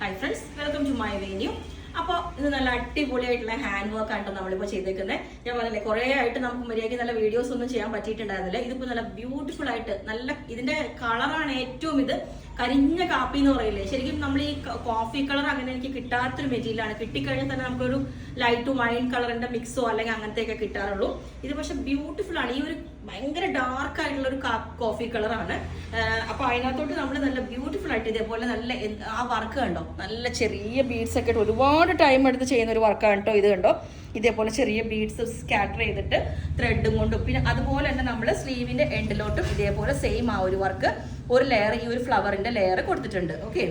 Hi friends, welcome to my venue. അപ്പോൾ ഇത് നല്ല അടിപൊളിയായിട്ടുള്ള ഹാൻഡ് വർക്ക് ആയിട്ടോ നമ്മളിപ്പോൾ ചെയ്തേക്കുന്നത്. ഞാൻ പറഞ്ഞില്ലേ, കുറേ ആയിട്ട് നമുക്ക് മര്യാദയ്ക്ക് നല്ല വീഡിയോസ് ഒന്നും ചെയ്യാൻ പറ്റിയിട്ടുണ്ടായിരുന്നില്ല. ഇതിപ്പോൾ നല്ല ബ്യൂട്ടിഫുൾ ആയിട്ട് നല്ല ഇതിന്റെ കളറാണ് ഏറ്റവും ഇത് കരിഞ്ഞ കാപ്പി എന്ന് പറയില്ലേ, ശരിക്കും നമ്മൾ ഈ കോഫി കളർ അങ്ങനെ എനിക്ക് കിട്ടാത്തൊരു മെറ്റീരിയലാണ്. കിട്ടിക്കഴിഞ്ഞാൽ തന്നെ നമുക്കൊരു ലൈറ്റ് വൈൻ കളറിന്റെ മിക്സോ അല്ലെങ്കിൽ അങ്ങനത്തെയൊക്കെ കിട്ടാറുള്ളൂ. ഇത് പക്ഷെ ബ്യൂട്ടിഫുൾ ആണ്. ഈ ഒരു ഭയങ്കര ഡാർക്ക് ആയിട്ടുള്ള ഒരു കോഫി കളറാണ്. അപ്പൊ അതിനകത്തോട്ട് നമ്മൾ നല്ല ബ്യൂട്ടിഫുൾ ആയിട്ട് ഇതേപോലെ നല്ല ആ വർക്ക് കണ്ടോ, നല്ല ചെറിയ ബീഡ്സ് ഒക്കെ ഇട്ട് ഒരുപാട് ടൈം എടുത്ത് ചെയ്യുന്ന ഒരു വർക്കാണ് കേട്ടോ ഇത്. കണ്ടോ, ഇതേപോലെ ചെറിയ ബീഡ്സ് സ്കാറ്റർ ചെയ്തിട്ട് ത്രെഡും കൊണ്ടും, പിന്നെ അതുപോലെ തന്നെ നമ്മൾ സ്ലീവിന്റെ എൻഡിലോട്ടും ഇതേപോലെ സെയിം ആ ഒരു വർക്ക് ഒരു ലെയർ, ഈ ഒരു ഫ്ലവറിന്റെ ലെയർ കൊടുത്തിട്ടുണ്ട്. ഓക്കെ,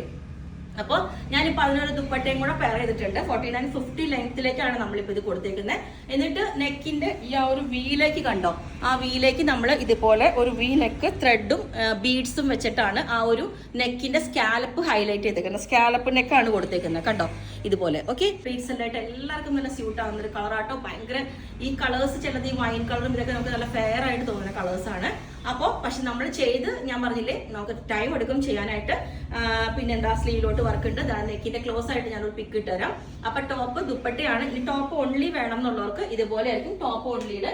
അപ്പോൾ ഞാനിപ്പോൾ അതിനൊരു ദുപ്പട്ടയും കൂടെ പെയർ ചെയ്തിട്ടുണ്ട്. 49-50 ലെങ്ത്തിലേക്കാണ് നമ്മളിപ്പോൾ ഇത് കൊടുത്തേക്കുന്നത്. എന്നിട്ട് നെക്കിന്റെ ഈ ആ ഒരു വീലേക്ക് കണ്ടോ, ആ വീലേക്ക് നമ്മൾ ഇതുപോലെ ഒരു വി നെക്ക് ത്രെഡും ബീഡ്സും വെച്ചിട്ടാണ് ആ ഒരു നെക്കിന്റെ സ്കാലപ്പ് ഹൈലൈറ്റ് ചെയ്തേക്കുന്നത്. സ്കാലപ്പ് നെക്കാണ് കൊടുത്തേക്കുന്നത് കണ്ടോ, ഇതുപോലെ. ഓക്കെ, ബീഡ്സ് എല്ലാം എല്ലാവർക്കും നല്ല സ്യൂട്ട് ആവുന്ന ഒരു കളറാട്ടോ. ഭയങ്കര ഈ കളേഴ്സ് ചിലത് ഈ വൈൻ കളറും ഇതൊക്കെ നമുക്ക് നല്ല ഫെയർ ആയിട്ട് തോന്നുന്ന കളേഴ്സാണ്. അപ്പോൾ പക്ഷെ നമ്മൾ ചെയ്ത്, ഞാൻ പറഞ്ഞില്ലേ, നമുക്ക് ടൈം എടുക്കും ചെയ്യാനായിട്ട്. പിന്നെ എന്താ, സ്ലീവിലോട്ട് വർക്ക് ഉണ്ട്. നെക്കിന്റെ ക്ലോസ് ആയിട്ട് ഞാനൊരു പിക്ക് ഇട്ട് തരാം. അപ്പൊ ടോപ്പ് ദുപ്പട്ടയാണ്. ഇനി ടോപ്പ് ഓൺലി വേണം എന്നുള്ളവർക്ക് ഇതുപോലെ ആയിരിക്കും ടോപ്പ് ഓൺലിയുടെ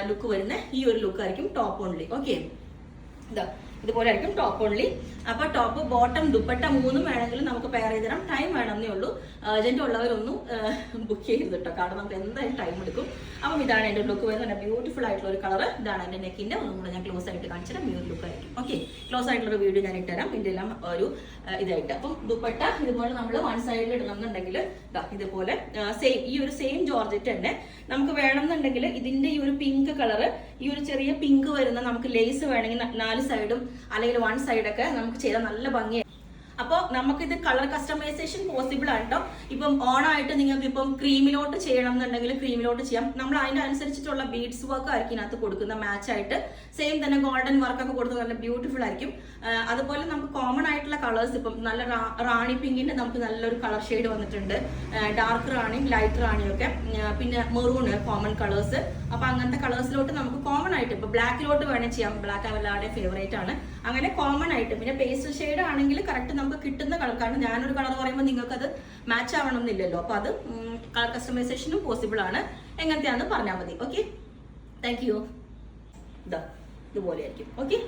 ലുക്ക് വരുന്ന ഈ ഒരു ലുക്ക് ആയിരിക്കും ടോപ്പ് ഓൺലി. ഓക്കെ, ഇതാ ഇതുപോലെ ആയിരിക്കും ടോപ്പ് ഓൺലി. അപ്പൊ ടോപ്പ് ബോട്ടം ദുപ്പട്ട മൂന്നും വേണമെങ്കിലും നമുക്ക് പെയർ ചെയ്ത് തരാം. ടൈം വേണമെന്നേ ഉള്ളൂ. അർജന്റ് ഉള്ളവരൊന്നും ബുക്ക് ചെയ്ത് കേട്ടോ, കാരണം നമുക്ക് എന്തായാലും ടൈം എടുക്കും. അപ്പം ഇതാണ് എൻ്റെ ലുക്ക് വരുന്നത്. ബ്യൂട്ടിഫുൾ ആയിട്ടുള്ള ഒരു കളർ. ഇതാണ് എൻ്റെ നെക്കിന്റെ. ഒന്നും കൂടെ ഞാൻ ക്ലോസ് ആയിട്ട് കാണിച്ചിട്ട് ഈ ഒരു ലുക്ക് ആയിരിക്കും. ഓക്കെ, ക്ലോസ് ആയിട്ടുള്ള ഒരു വീഡിയോ ഞാൻ ഇട്ടുതരാം. ഇതിന്റെ എല്ലാം ഒരു ഇതായിട്ട്. അപ്പം ദുപ്പട്ട ഇതുപോലെ നമ്മൾ വൺ സൈഡിൽ ഇടണമെന്നുണ്ടെങ്കിൽ ഇതുപോലെ സെയിം ഈ ഒരു സെയിം ജോർജറ്റ് തന്നെ നമുക്ക് വേണമെന്നുണ്ടെങ്കിൽ ഇതിന്റെ ഈ ഒരു പിങ്ക് കളർ, ഈ ഒരു ചെറിയ പിങ്ക് വരുന്ന നമുക്ക് ലേസ് വേണമെങ്കിൽ 4 സൈഡും അല്ലെങ്കിൽ 1 സൈഡൊക്കെ നമുക്ക് ചെയ്താൽ നല്ല ഭംഗിയായി. അപ്പോൾ നമുക്കിത് കളർ കസ്റ്റമൈസേഷൻ പോസിബിൾ ആണ് കേട്ടോ. ഇപ്പം ഓണായിട്ട് നിങ്ങൾക്ക് ഇപ്പം ക്രീമിലോട്ട് ചെയ്യണം എന്നുണ്ടെങ്കിൽ ക്രീമിലോട്ട് ചെയ്യാം. നമ്മൾ അതിൻ്റെ അനുസരിച്ചിട്ടുള്ള ബീഡ്സ് വർക്ക് ആയിരിക്കും ഇതിനകത്ത് കൊടുക്കുന്ന, മാച്ച് ആയിട്ട് സെയിം തന്നെ ഗോൾഡൻ വർക്കൊക്കെ കൊടുത്ത് നല്ല ബ്യൂട്ടിഫുൾ ആയിരിക്കും. അതുപോലെ നമുക്ക് കോമൺ ആയിട്ടുള്ള കളേഴ്സ് ഇപ്പം നല്ല റാണി പിങ്കിന്റെ നമുക്ക് നല്ലൊരു കളർ ഷെയ്ഡ് വന്നിട്ടുണ്ട്. ഡാർക്ക് റാണിയും ലൈറ്റ് റാണിയും ഒക്കെ, പിന്നെ മെറൂണ് കോമൺ കളേഴ്സ്. അപ്പൊ അങ്ങനത്തെ കളേഴ്സിലോട്ട് നമുക്ക് കോമൺ ആയിട്ട് ഇപ്പൊ ബ്ലാക്കിലോട്ട് വേണേൽ ചെയ്യാം. ബ്ലാക്ക് എല്ലാവരുടെയും ഫേവറേറ്റ് ആണ്. അങ്ങനെ കോമൺ ആയിട്ട്, പിന്നെ പേസ്റ്റൽ ഷെയ്ഡ് ആണെങ്കിൽ കറക്റ്റ് നമുക്ക് കിട്ടുന്ന കളർ, കാരണം ഞാനൊരു കളർ പറയുമ്പോൾ നിങ്ങൾക്ക് അത് മാച്ച് ആവണം എന്നില്ലല്ലോ. അപ്പൊ അത് കളർ കസ്റ്റമൈസേഷനും പോസിബിൾ ആണ്. എങ്ങനത്തെയാണെന്ന് പറഞ്ഞാൽ മതി. Okay, thank you. ഇതുപോലെ ആയിരിക്കും. ഓക്കെ,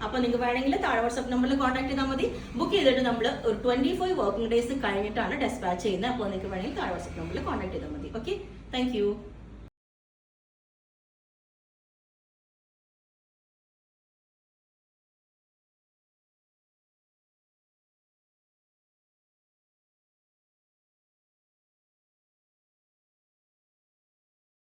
അപ്പൊ നിങ്ങൾക്ക് വേണമെങ്കിൽ താഴെ വാട്സ്ആപ്പ് നമ്പറിൽ കോൺടാക്ട് ചെയ്താൽ മതി. ബുക്ക് ചെയ്തിട്ട് നമ്മൾ ഒരു 25 വർക്കിംഗ് ഡേയ്സ് കഴിഞ്ഞിട്ടാണ് ഡെസ്പാച്ച് ചെയ്യുന്നത്. അപ്പോൾ നിങ്ങൾക്ക് വേണമെങ്കിൽ താഴെ വാട്സ്ആപ്പ് നമ്പറിൽ കോൺടാക്ട് ചെയ്താൽ മതി. Okay, thank you.